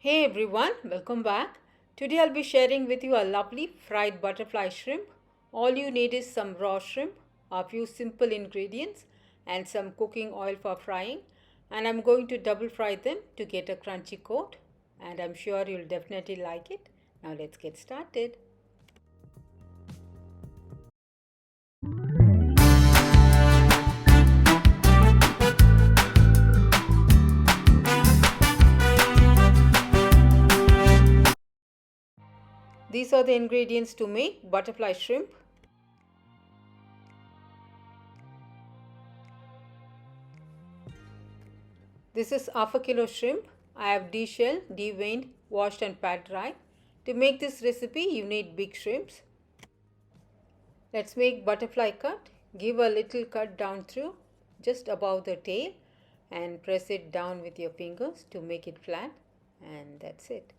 Hey everyone, welcome back. Today I'll be sharing with you a lovely fried butterfly shrimp. All you need is some raw shrimp, a few simple ingredients, and some cooking oil for frying. And I'm going to double fry them to get a crunchy coat. And I'm sure you'll definitely like it. Now let's get started. These are the ingredients to make butterfly shrimp. This is half a kilo shrimp. I have deshelled, deveined, washed and pat dry. To make this recipe, you need big shrimps. Let's make butterfly cut. Give a little cut down through, just above the tail, and press it down with your fingers to make it flat, and that's it.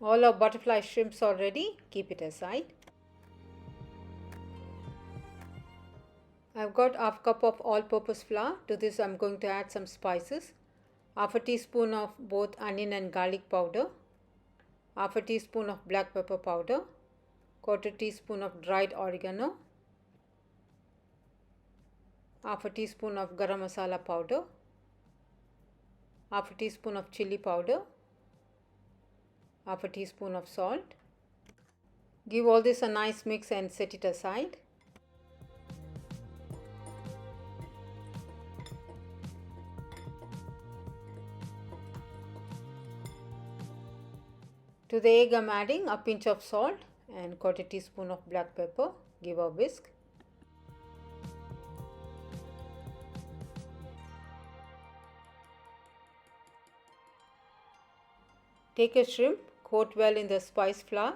All our butterfly shrimps are ready. Keep it aside. I've got half cup of all-purpose flour. To this I'm going to add some spices. Half a teaspoon of both onion and garlic powder. Half a teaspoon of black pepper powder. Quarter teaspoon of dried oregano. Half a teaspoon of garam masala powder. Half a teaspoon of chili powder. Half a teaspoon of salt. Give all this a nice mix and set it aside. To the egg I'm adding a pinch of salt and quarter teaspoon of black pepper. Give a whisk. Take a shrimp, coat well in the spice flour.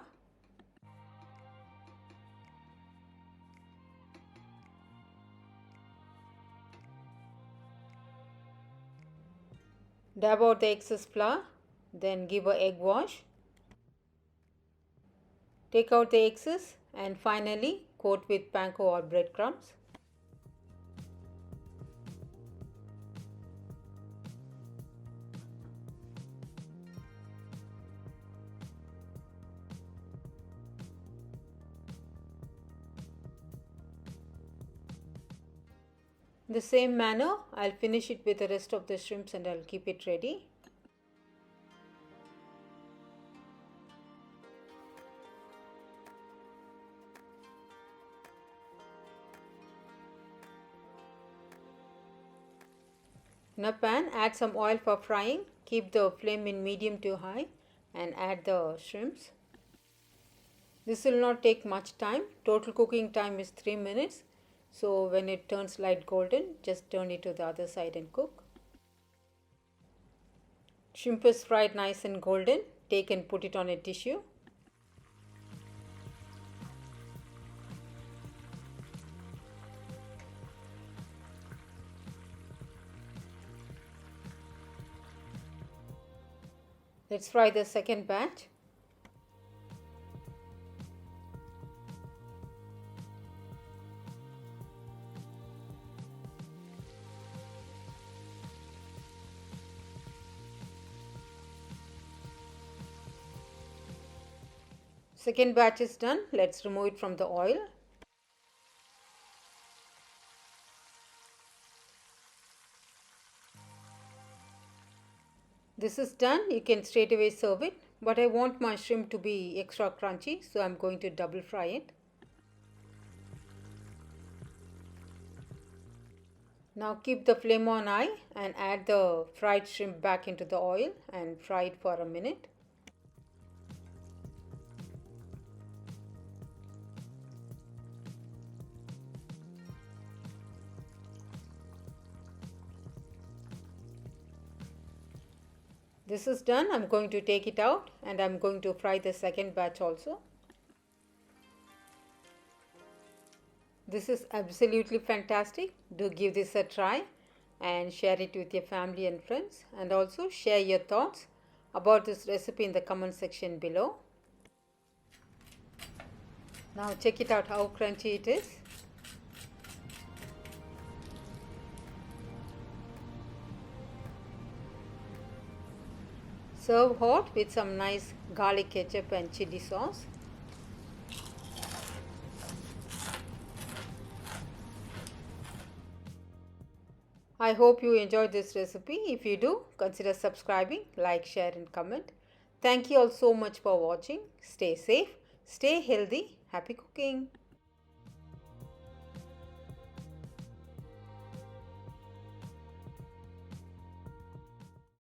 Dab out the excess flour, then give a egg wash. Take out the excess and finally coat with panko or breadcrumbs. In the same manner, I'll finish it with the rest of the shrimps and I'll keep it ready. In a pan, add some oil for frying. Keep the flame in medium to high and add the shrimps. This will not take much time. Total cooking time is 3 minutes. So when it turns light golden, just turn it to the other side and cook. Shrimp is fried nice and golden. Take and put it on a tissue. Let's fry the second batch. Second batch is done. Let's remove it from the oil. This is done. You can straight away serve it. But I want my shrimp to be extra crunchy, so I'm going to double fry it. Now keep the flame on high and add the fried shrimp back into the oil and fry it for a minute. This is done. I'm going to take it out and I'm going to fry the second batch also. This is absolutely fantastic. Do give this a try and share it with your family and friends. And also share your thoughts about this recipe in the comment section below. Now check it out how crunchy it is. Serve hot with some nice garlic ketchup and chili sauce. I hope you enjoyed this recipe. If you do, consider subscribing, like, share and comment. Thank you all so much for watching. Stay safe, stay healthy, happy cooking.